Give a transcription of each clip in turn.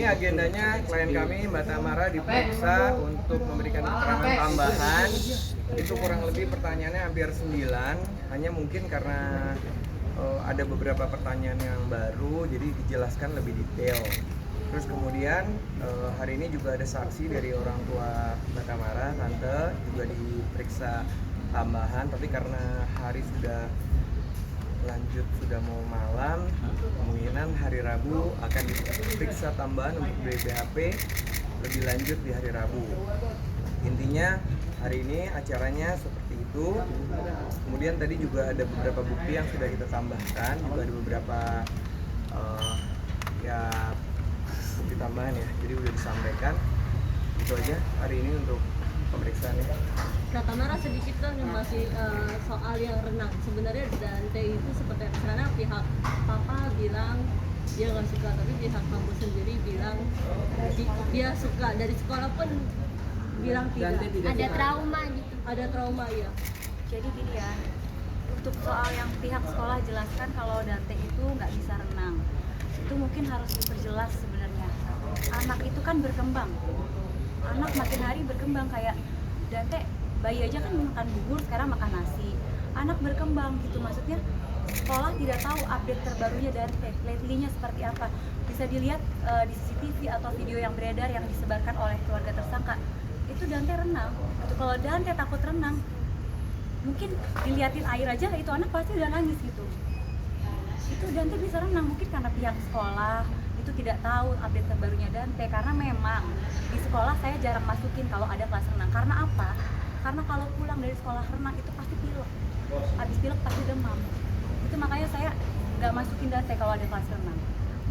ini agendanya klien kami Mbak Tamara diperiksa untuk memberikan keterangan tambahan. Itu kurang lebih pertanyaannya hampir 9, hanya mungkin karena ada beberapa pertanyaan yang baru, jadi dijelaskan lebih detail. Terus kemudian hari ini juga ada saksi dari orang tua Mbak Tamara, tante juga diperiksa tambahan, tapi karena hari sudah lanjut, sudah mau malam, kemungkinan hari Rabu akan diperiksa tambahan untuk BPHP lebih lanjut di hari Rabu. Intinya hari ini acaranya seperti itu. Kemudian tadi juga ada beberapa bukti yang sudah kita tambahkan, juga ada beberapa ya bukti tambahan ya, jadi udah disampaikan. Itu aja hari ini untuk pemeriksaannya. Kak Tamara, sedikit kan masih soal yang renang. Sebenarnya Dante itu seperti karena pihak papa bilang dia nggak suka, tapi pihak kamu sendiri bilang dia suka. Dari sekolah pun bilang tidak. Ada trauma gitu. Ada trauma ya. Jadi gini ya, untuk soal yang pihak sekolah jelaskan kalau Dante itu nggak bisa renang, itu mungkin harus diperjelas sebenarnya. Anak itu kan berkembang, anak makin hari berkembang, kayak Dante bayi aja kan makan bubur, sekarang makan nasi. Anak berkembang gitu, maksudnya sekolah tidak tahu update terbarunya Dante, lately-nya seperti apa. Bisa dilihat di CCTV atau video yang beredar yang disebarkan oleh keluarga tersangka. Itu Dante renang. Gitu. Kalau Dante takut renang, mungkin diliatin air aja itu anak pasti udah nangis gitu. Itu Dante bisa renang, mungkin karena pihak sekolah itu tidak tahu update terbarunya Dante, karena memang di sekolah saya jarang masukin kalau ada kelas renang. Karena apa? Karena kalau pulang dari sekolah renang itu pasti pilek, habis pilek pasti demam. Itu makanya saya nggak masukin Dante kalau ada kelas renang.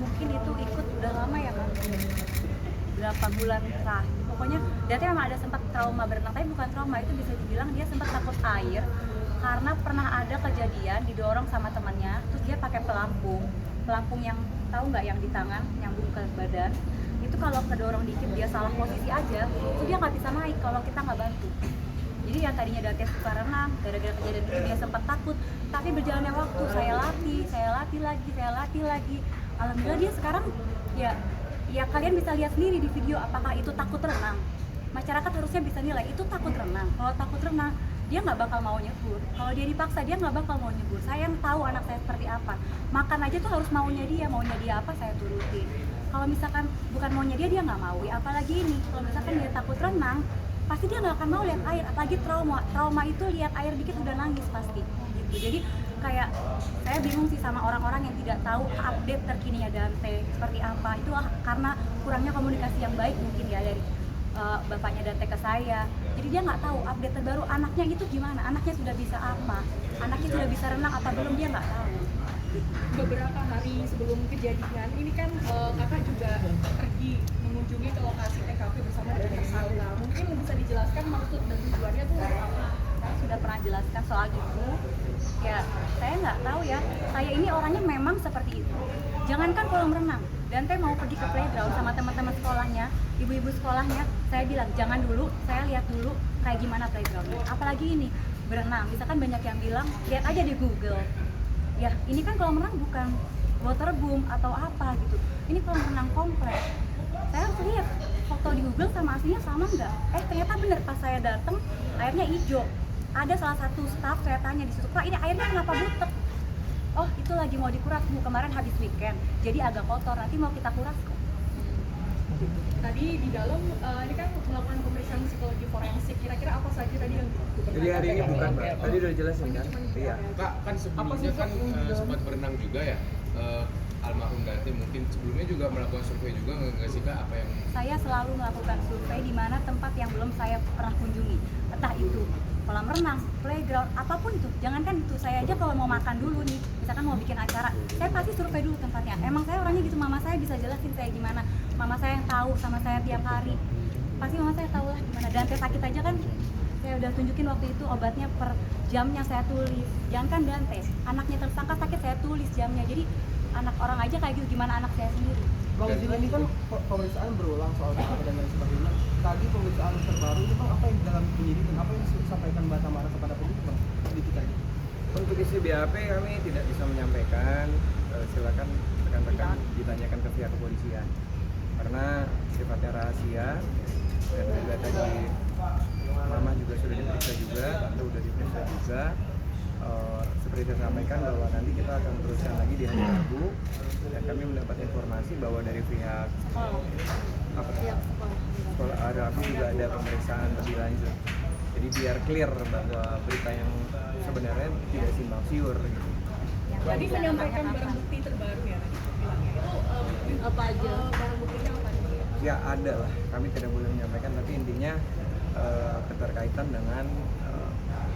Mungkin itu ikut udah lama ya kan, berapa bulan terakhir. Pokoknya Dante memang ada sempat trauma berenang, tapi bukan trauma, itu bisa dibilang dia sempat takut air karena pernah ada kejadian didorong sama temannya, terus dia pakai pelampung yang tahu nggak, yang di tangan nyambung ke badan. Itu kalau kedorong dikit dia salah posisi aja, itu dia nggak bisa naik kalau kita nggak bantu. Jadi yang tadinya Dante suka renang, gara-gara kejadian itu dia sempat takut. Tapi berjalannya waktu, saya latih lagi. Alhamdulillah dia sekarang ya kalian bisa lihat sendiri di video apakah itu takut renang. Masyarakat harusnya bisa nilai itu takut renang. Kalau takut renang, dia nggak bakal mau nyebur. Kalau dia dipaksa, dia nggak bakal mau nyebur. Saya yang tahu anak saya seperti apa. Makan aja tuh harus maunya dia apa saya turutin. Kalau misalkan bukan maunya dia nggak mau. Ya, apalagi ini, kalau misalkan dia takut renang, pasti dia nggak akan mau lihat air. Apalagi trauma itu lihat air dikit udah nangis pasti. Gitu. Jadi kayak saya bingung sih sama orang-orang yang tidak tahu update terkininya Dante seperti apa. Itu karena kurangnya komunikasi yang baik mungkin ya dari bapaknya Dante ke saya. Jadi dia nggak tahu update terbaru anaknya itu gimana, anaknya sudah bisa apa, anaknya sudah bisa renang apa belum, dia nggak tahu. Beberapa hari sebelum kejadian ini kan kakak juga pergi mengunjungi ke lokasi TKP bersama dengan tersangka. Mungkin bisa dijelaskan maksud dan tujuannya tuh apa? Saya sudah pernah jelaskan soal itu. Ya, saya nggak tahu ya. Saya ini orangnya memang seperti itu. Jangankan kolam renang, Dante mau pergi ke playground sama teman-teman sekolahnya, ibu-ibu sekolahnya, saya bilang jangan dulu, saya lihat dulu kayak gimana playgroundnya. Apalagi ini berenang, misalkan banyak yang bilang lihat aja di Google. Ya, ini kan kolam renang bukan waterboom atau apa gitu. Ini kolam renang kompleks. Saya harus lihat foto di Google sama aslinya sama nggak? Ternyata bener, pas saya datang airnya hijau. Ada salah satu staff saya tanya di situ, Pak ini airnya kenapa butek? Oh itu lagi mau dikuras Bu, kemarin habis weekend, jadi agak kotor, nanti mau kita kuras kok. Tadi di dalam ini kan melakukan pemeriksaan psikologi forensik, kira-kira apa saja tadi yang Jadi hari ini bukan Mbak, tadi udah jelasin kan? Iya. Kak, kan sebelumnya kan sempat berenang juga ya, almarhum Dante mungkin sebelumnya juga melakukan survei juga nggak sih Kak, apa yang... Saya selalu melakukan survei di mana tempat yang belum saya pernah kunjungi, entah itu kolam renang, playground, apapun itu. Jangankan itu, saya aja kalau mau makan dulu nih, misalkan mau bikin acara, saya pasti survei dulu tempatnya. Emang saya orangnya gitu, mama saya bisa jelasin saya gimana. Mama saya yang tahu sama saya tiap hari. Pasti mama saya tahu lah gimana. Dante sakit aja kan, saya udah tunjukin waktu itu obatnya per jamnya saya tulis. Jangankan Dante, anaknya tersangka sakit saya tulis jamnya. Jadi anak orang aja kayak gitu, gimana anak saya sendiri. Bang, ini kan pemeriksaan berulang soal TKP dan lain sebagainya. Tadi pemeriksaan terbaru itu Bang, apa yang dalam penyidikan, apa yang disampaikan Mbak Tamara kepada penyidik Bang? Sedikit aja. Untuk isi BAP kami tidak bisa menyampaikan, silakan rekan-rekan ditanyakan ke pihak kepolisian. Karena sifatnya rahasia, dan juga tadi mama juga sudah diperiksa juga, tante udah diperiksa juga. Seperti saya sampaikan bahwa nanti kita akan teruskan lagi di hari Rabu, dan kami mendapat informasi bahwa dari pihak sekolah Rabu juga ada pemeriksaan lebih lanjut. Jadi biar clear bahwa berita yang sebenarnya tidak simpang siur gitu. Tadi menyampaikan barang bukti terbaru ya tadi bilangnya. Itu Apa aja? barang buktinya apa aja? Ya ada lah, kami tidak boleh menyampaikan, tapi intinya keterkaitan dengan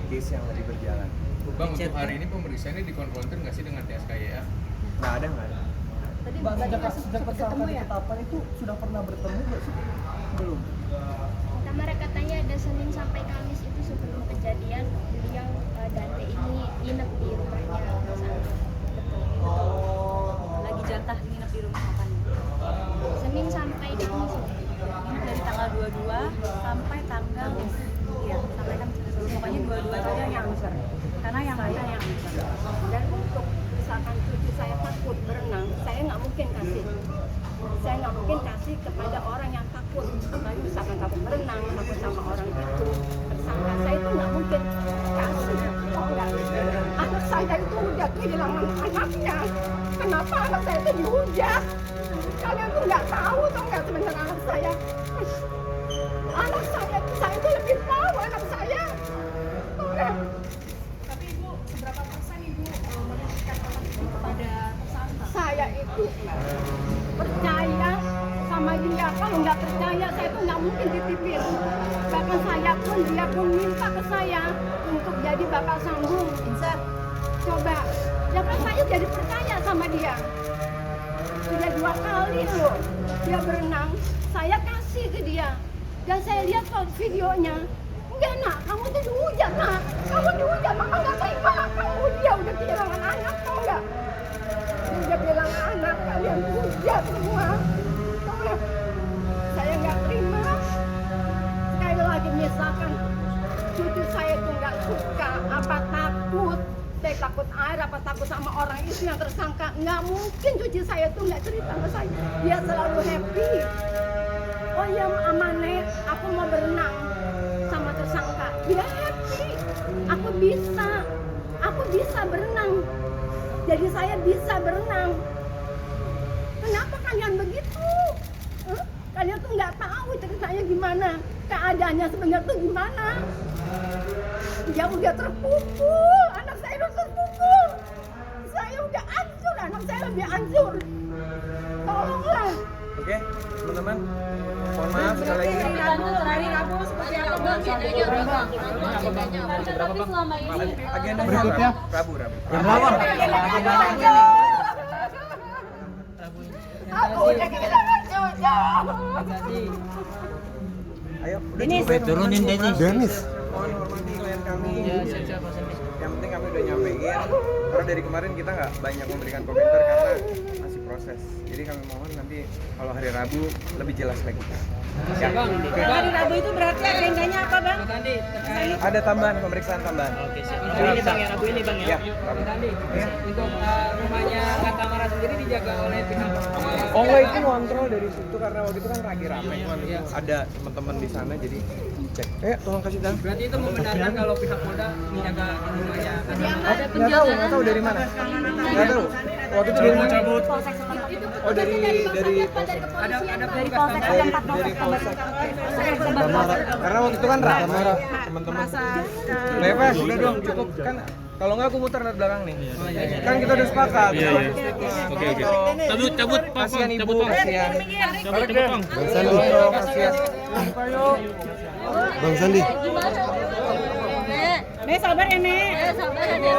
case yang lagi berjalan. Bang, untuk hari ini pemeriksaannya dikonfrontir nggak sih dengan TSKYA? Nggak ada. Tadi Mbak, tadi sejak masuk tersangka ketemu ya? ditetapkan itu sudah pernah bertemu nggak sih? Belum. Kamera katanya ada Senin sampai Kamis itu sebelum kejadian beliau Dante ini nginep di rumahnya Mas Andi. Lagi jatah nginep di rumah apa nih? Senin sampai Kamis. Ini dari tanggal 22 sampai tanggal sampai kan pokoknya 22 saja yang karena yang lain yang Dan untuk misalkan cucu saya takut berenang, saya nggak mungkin kasih. Saya nggak mungkin kasih kepada orang yang takut. Apalagi misalkan takut berenang, takut sama orang itu tersangka, saya itu nggak mungkin kasih. Oh, enggak. Anak saya itu udah kehilangan anaknya. Kenapa anak saya itu dihujat? Kalian tuh nggak tahu tuh nggak sebenarnya anak saya. Anak saya itu lebih tahu anak saya. Tuh, lihat. Tapi Ibu, seberapa persen Ibu menitipkan anak itu kepada tersangka? Saya itu percaya sama dia. Kalau nggak percaya, saya tuh nggak mungkin dititipin. Bahkan dia pun minta ke saya untuk jadi bapak sambung. Insert. Coba, ya kan saya jadi percaya sama dia. Sudah 2 kali loh dia berenang, saya kasih ke dia. Dan saya lihat kok videonya. Enggak nak, kamu tuh dihujat nak. Kamu dihujat, mama nggak terima. Kamu dia udah kehilangan anak, tau nggak? Dia bilang anak kalian hujat semua. Tau nggak? Saya nggak terima. Sekali lagi misalkan cucu saya tuh nggak suka, apa takut, saya takut air, apa takut sama orang itu yang tersangka. Nggak mungkin cucu saya tuh nggak cerita sama saya. Dia selalu happy. Oh ya Amane, aku mau berenang sama tersangka. Dia happy. Aku bisa berenang. Jadi saya bisa berenang. Kenapa kalian begitu? Kalian tuh nggak tahu ceritanya gimana, keadaannya sebenarnya tuh gimana. Dia udah terpukul, anak saya udah terpukul. Saya udah hancur, anak saya lebih hancur. Tolonglah. Oke, teman-teman, mohon maaf sekali lagi. Hari Rabu seperti apa bang? Bedanya apa? Tapi selama ini Agenda Berikutnya. Rabu. Aku udah kehilangan cucu. Ayo, udah Denis. cukup ya, Turunin teman-teman. Denis. Mohon hormati klien kami. Yang penting kami udah nyampein. Karena dari kemarin kita nggak banyak memberikan komentar karena masih proses. Jadi kami mohon nanti kalau hari Rabu lebih jelas lagi. Ya. Hari Rabu itu berarti agendanya apa bang? Ada tambahan, pemeriksaan tambahan. Oke, siap. Ini bang ya, Rabu ini bang ya. Ya, Rabu. Ya. Untuk rumahnya Kak Tamara sendiri dijaga oleh pihak Oh enggak, itu kontrol dari situ karena waktu itu kan lagi rame. Ada teman-teman di sana jadi cek. Tolong kasih tahu. berarti itu membenarkan kalau pihak Polda menjaga rumahnya Kak Tamara. Nggak tahu dari mana. Nggak tahu. Waktu itu dari mana? Oh dari Ada dari petugas Polsek tambahan. setempat dari Polsek. Polsek. Karena waktu itu kan rame teman-teman. Lepas, udah dong cukup kan. Kalau nggak aku muter dari belakang nih. Kan kita udah sepakat. Oke. Cabut, Kasihan ibu, kasihan. Cabut, Bang. Kasihan. Bang Sandi. gimana? Nek sabar ya Nek. Sabar ya Nek.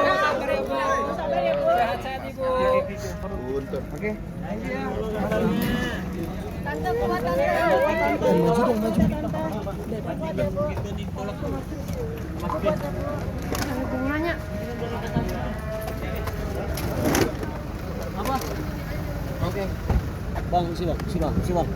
Sabar ya Bu. Sehat-sehat Ibu. Oke. Tante kuat tante. Hubungannya. Bang, si bang.